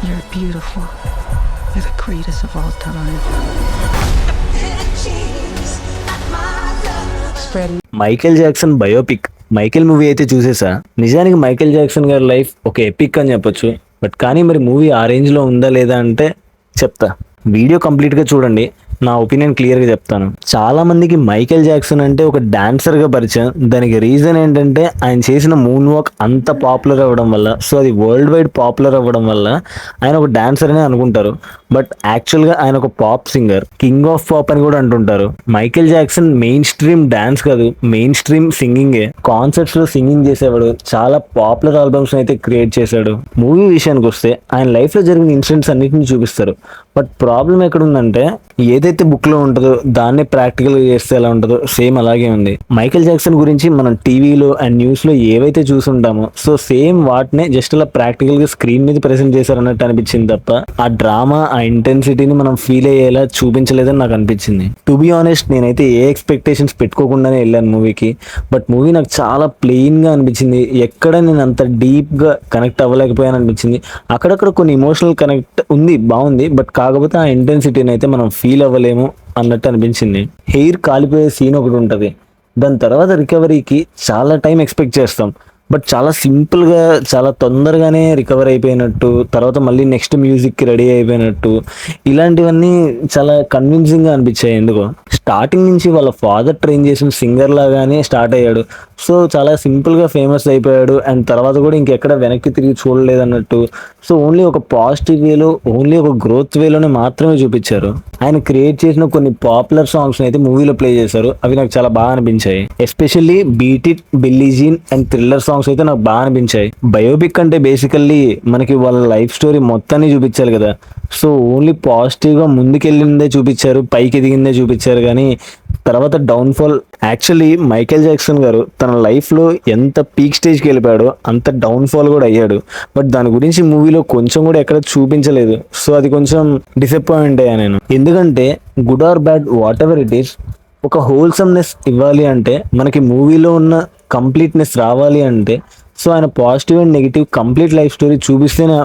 You're beautiful. You're the greatest of all time. Spreading. Michael Jackson biopic Michael movie అయితే చూసేసా. నిజానికి Michael Jackson గారి life ఒక epic అని చెప్పొచ్చు. బట్ కానీ మరి మూవీ ఆ రేంజ్ లో ఉందా లేదా అంటే చెప్తా. వీడియో కంప్లీట్ గా చూడండి. నా ఒపీనియన్ క్లియర్గా చెప్తాను. చాలా మందికి మైకేల్ జాక్సన్ అంటే ఒక డాన్సర్గా పరిచయం. దానికి రీజన్ ఏంటంటే ఆయన చేసిన మూన్ వాక్ అంత పాపులర్ అవ్వడం వల్ల. సో అది వరల్డ్ వైడ్ పాపులర్ అవ్వడం వల్ల ఆయన ఒక డాన్సర్ అనే అనుకుంటారు. బట్ యాక్చువల్గా ఆయన ఒక pop singer, king of pop అని కూడా అంటుంటారు. Michael Jackson main stream dance కాదు, మెయిన్ స్ట్రీమ్ సింగింగే. కాన్సర్ట్స్ లో సింగింగ్ చేసేవాడు. చాలా పాపులర్ ఆల్బమ్స్ అయితే క్రియేట్ చేశాడు. మూవీ విషయానికి వస్తే ఆయన లైఫ్ లో జరిగిన ఇన్సిడెంట్స్ అన్నిటిని చూపిస్తారు. బట్ ప్రాబ్లం ఎక్కడుందంటే ఏదైతే బుక్ లో ఉంటుందో దాన్నే ప్రాక్టికల్ గా చేస్తే ఎలా ఉంటుందో సేమ్ అలాగే ఉంది. మైకేల్ జాక్సన్ గురించి మనం టీవీలో అండ్ న్యూస్ లో ఏవైతే చూసుంటామో సో సేమ్ వాటినే జస్ట్ అలా ప్రాక్టికల్ గా స్క్రీన్ మీద ప్రెసెంట్ చేశారు అన్నట్టు అనిపించింది తప్ప ఆ డ్రామా, ఆ ఇంటెన్సిటీని మనం ఫీల్ అయ్యేలా చూపించలేదని నాకు అనిపించింది. టు బి ఆనెస్ట్, నేనైతే ఏ ఎక్స్పెక్టేషన్స్ పెట్టుకోకుండానే వెళ్ళాను మూవీకి. బట్ మూవీ నాకు చాలా ప్లెయిన్ గా అనిపించింది. ఎక్కడ నేను అంత డీప్ గా కనెక్ట్ అవ్వలేకపోయాను అనిపించింది. అక్కడక్కడ కొన్ని ఇమోషనల్ కనెక్ట్ ఉంది, బాగుంది. బట్ కాకపోతే ఆ ఇంటెన్సిటీని అయితే మనం ఫీల్ అవ్వలేము అన్నట్టు అనిపించింది. హెయిర్ కాలిపోయే సీన్ ఒకటి ఉంటుంది. దాని తర్వాత రికవరీకి చాలా టైం ఎక్స్పెక్ట్ చేస్తాం. బట్ చాలా సింపుల్గా, చాలా తొందరగానే రికవర్ అయిపోయినట్టు, తర్వాత మళ్ళీ నెక్స్ట్ మ్యూజిక్కి రెడీ అయిపోయినట్టు, ఇలాంటివన్నీ చాలా కన్విన్సింగ్గా అనిపించాయి. ఎందుకో స్టార్టింగ్ నుంచి వాళ్ళ ఫాదర్ ట్రైన్ చేసిన సింగర్ లాగానే స్టార్ట్ అయ్యాడు. సో చాలా సింపుల్గా ఫేమస్ అయిపోయాడు. అండ్ తర్వాత కూడా ఇంకెక్కడ వెనక్కి తిరిగి చూడలేదు అన్నట్టు. సో ఓన్లీ ఒక పాజిటివ్ వేలో, ఓన్లీ ఒక గ్రోత్ వేలోనే మాత్రమే చూపించారు. ఆయన క్రియేట్ చేసిన కొన్ని పాపులర్ సాంగ్స్ అయితే మూవీలో ప్లే చేశారు. అవి నాకు చాలా బాగా అనిపించాయి. Especially beat it, Billie Jean and thriller songs అయితే నాకు బాగా అనిపించాయి. బయోపిక్ అంటే బేసికల్లీ మనకి వాళ్ళ లైఫ్ స్టోరీ మొత్తాన్ని చూపించాలి కదా. సో ఓన్లీ పాజిటివ్గా ముందుకెళ్ళిందే చూపించారు, పైకి ఎదిగిందే చూపించారు. కానీ తర్వాత డౌన్ఫాల్. యాక్చువల్లీ మైకేల్ జాక్సన్ గారు తన లైఫ్లో ఎంత పీక్ స్టేజ్కి వెళ్ళిపోయాడో అంత డౌన్ఫాల్ కూడా అయ్యాడు. బట్ దాని గురించి మూవీలో కొంచెం కూడా ఎక్కడ చూపించలేదు. సో అది కొంచెం డిసప్పాయింట్ అయ్యా నేను. ఎందుకంటే good or bad, what ever it is, ఒక హోల్సమ్నెస్ ఇవ్వాలి అంటే, మనకి మూవీలో ఉన్న కంప్లీట్నెస్ రావాలి అంటే, సో ఆయన positive and negative complete life story చూపిస్తేనే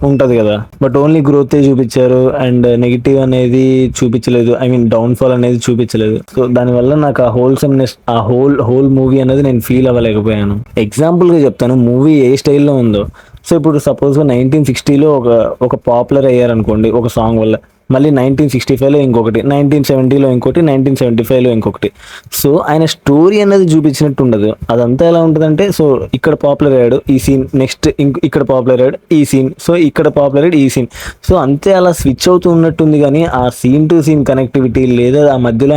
ఉంటుంది కదా. బట్ ఓన్లీ గ్రోత్ చూపించారు అండ్ నెగిటివ్ అనేది చూపించలేదు. ఐ మీన్ డౌన్ఫాల్ అనేది చూపించలేదు. సో దానివల్ల నాకు ఆ హోల్సమ్నెస్, ఆ హోల్ మూవీ అనేది నేను ఫీల్ అవ్వలేకపోయాను. ఎగ్జాంపుల్గా చెప్తాను, మూవీ ఏ స్టైల్లో ఉందో. సో ఇప్పుడు సపోజ్గా 1960లో ఒక పాపులర్ అయ్యారనుకోండి ఒక సాంగ్ వల్ల. మళ్ళీ 1965లో ఇంకొకటి, 1970లో ఇంకోటి, 1975లో ఇంకొకటి. సో ఆయన స్టోరీ అనేది చూపించినట్టు ఉండదు. అదంతా ఎలా ఉంటుందంటే, సో ఇక్కడ పాపులర్ అయ్యాడు ఈ సీన్, నెక్స్ట్ ఇక్కడ పాపులర్ అయ్యాడు ఈ సీన్, సో ఇక్కడ పాపులర్ అయ్యాడు ఈ సీన్. సో అంతే అలా స్విచ్ అవుతూ ఉన్నట్టుంది. కానీ ఆ సీన్ టు సీన్ కనెక్టివిటీ లేదా ఆ మధ్యలో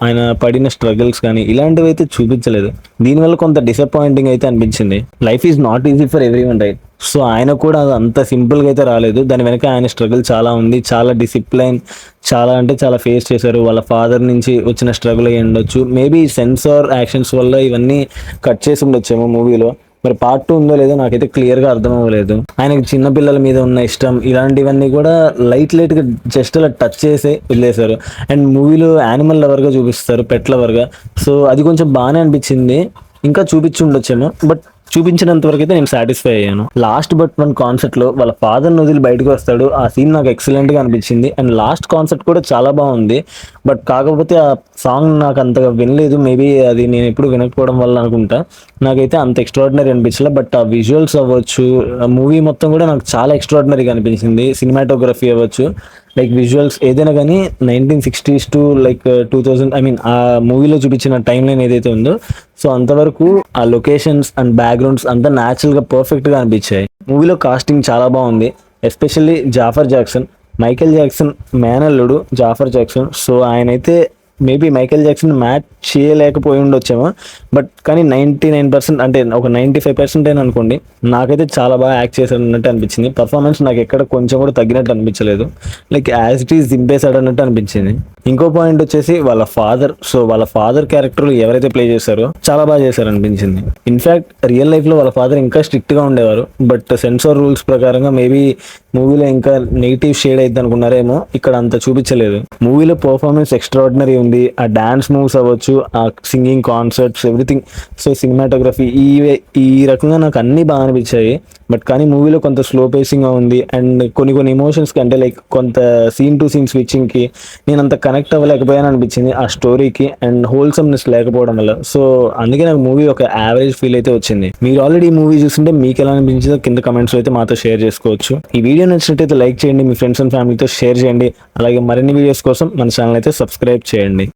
ఆయన పడిన స్ట్రగుల్స్ కానీ ఇలాంటివి అయితే చూపించలేదు. దీనివల్ల కొంత డిసప్పాయింటింగ్ అయితే అనిపించింది. Life is not easy for every one, right? So ఆయన కూడా అది అంత సింపుల్గా అయితే రాలేదు. దాని వెనక ఆయన స్ట్రగుల్ చాలా ఉంది. చాలా డిసిప్లైన్, చాలా అంటే చాలా ఫేస్ చేశారు. వాళ్ళ ఫాదర్ నుంచి వచ్చిన స్ట్రగుల్ అయ్యి ఉండొచ్చు. మేబీ సెన్సార్ యాక్షన్స్ వల్ల ఇవన్నీ కట్ చేసి ఉండొచ్చేమో మూవీలో. మరి పార్ట్ 2 ఉందో లేదో నాకైతే క్లియర్గా అర్థం అవ్వలేదు. ఆయనకి చిన్నపిల్లల మీద ఉన్న ఇష్టం ఇలాంటివన్నీ కూడా లైట్గా జస్ట్ అలా టచ్ చేసి వదిలేశారు. అండ్ మూవీలో యానిమల్ లవర్గా చూపిస్తారు, పెట్ లవర్గా. సో అది కొంచెం బాగానే అనిపించింది. ఇంకా చూపించి ఉండొచ్చేమో, బట్ చూపించినంత వరకు అయితే నేను సాటిస్ఫై అయ్యాను. లాస్ట్ బట్ వన్ కాన్సెప్ట్ లో వాళ్ళ ఫాదర్ వదిలి బయటకు వస్తాడు. ఆ సీన్ నాకు ఎక్సలెంట్ గా అనిపించింది. అండ్ లాస్ట్ కాన్సెప్ట్ కూడా చాలా బాగుంది. బట్ కాకపోతే ఆ సాంగ్ నాకు అంతగా వినలేదు. మేబీ అది నేను ఎప్పుడు వినకపోవడం వల్ల అనుకుంటా. నాకైతే అంత ఎక్స్ట్రాడినరీ అనిపించలే. బట్ ఆ విజువల్స్ అవ్వచ్చు, మూవీ మొత్తం కూడా నాకు చాలా ఎక్స్ట్రాడినరీగా అనిపించింది. సినిమాటోగ్రఫీ అవ్వచ్చు, లైక్ విజువల్స్ ఏదైనా కానీ 1960s to like 2000, I mean ఆ మూవీలో చూపించిన టైం లైన్ ఏదైతే ఉందో, సో అంతవరకు ఆ లొకేషన్స్ అండ్ బ్యాక్గ్రౌండ్స్ అంతా న్యాచురల్గా పర్ఫెక్ట్గా అనిపించాయి. మూవీలో కాస్టింగ్ చాలా బాగుంది. Especially Jaafar Jackson, Michael Jackson మేనల్లుడు జాఫర్ జాక్సన్. సో ఆయనైతే మేబీ మైకేల్ జాక్సన్ మ్యాచ్ చేయలేకపోయి ఉండొచ్చేమో. బట్ కానీ 99% అంటే ఒక 95% అయినా అనుకోండి, నాకైతే చాలా బాగా యాక్ట్ చేశాడు అన్నట్టు అనిపించింది. పర్ఫార్మెన్స్ నాకు ఎక్కడ కొంచెం కూడా తగ్గినట్టు అనిపించలేదు. లైక్ యాజ్ ఇట్ ఈస్ దింపేశాడు అన్నట్టు అనిపించింది. ఇంకో పాయింట్ వచ్చేసి వాళ్ళ ఫాదర్. సో వాళ్ళ ఫాదర్ క్యారెక్టర్ ఎవరైతే ప్లే చేశారో చాలా బాగా చేశారు అనిపించింది. ఇన్ఫ్యాక్ట్ రియల్ లైఫ్లో వాళ్ళ ఫాదర్ ఇంకా స్ట్రిక్ట్గా ఉండేవారు. బట్ సెన్సార్ రూల్స్ ప్రకారంగా మేబీ మూవీలో ఇంకా నెగిటివ్ షేడ్ అయితే అనుకున్నారేమో, ఇక్కడ అంత చూపించలేదు. మూవీలో పర్ఫార్మెన్స్ ఎక్స్ట్రాడినరీ ఉంది. ఆ డాన్స్ మూవ్స్ అవ్వచ్చు, ఆ singing, concerts, everything. So cinematography ఈ రకంగా నాకు అన్ని బాగా అనిపించాయి. బట్ కానీ మూవీలో కొంత స్లో పేసింగ్గా ఉంది అండ్ కొన్ని ఎమోషన్స్కి అంటే లైక్ కొంత సీన్ టు సీన్ స్విచ్చింగ్కి నేను అంత కనెక్ట్ అవ్వలేకపోయాను అనిపించింది ఆ స్టోరీకి అండ్ హోల్సమ్నెస్ లేకపోవడం వల్ల. సో అందుకే నాకు మూవీ ఒక యావరేజ్ ఫీల్ అయితే వచ్చింది. మీరు ఆల్రెడీ ఈ మూవీ చూస్తుంటే మీకు ఎలా అనిపించిందో కింద కమెంట్స్ అయితే మాతో షేర్ చేసుకోవచ్చు. ఈ వీడియో నచ్చినట్టయితే లైక్ చేయండి, మీ ఫ్రెండ్స్ అండ్ ఫ్యామిలీతో షేర్ చేయండి. అలాగే మరిన్ని వీడియోస్ కోసం మన ఛానల్ అయితే సబ్స్క్రైబ్ చేయండి.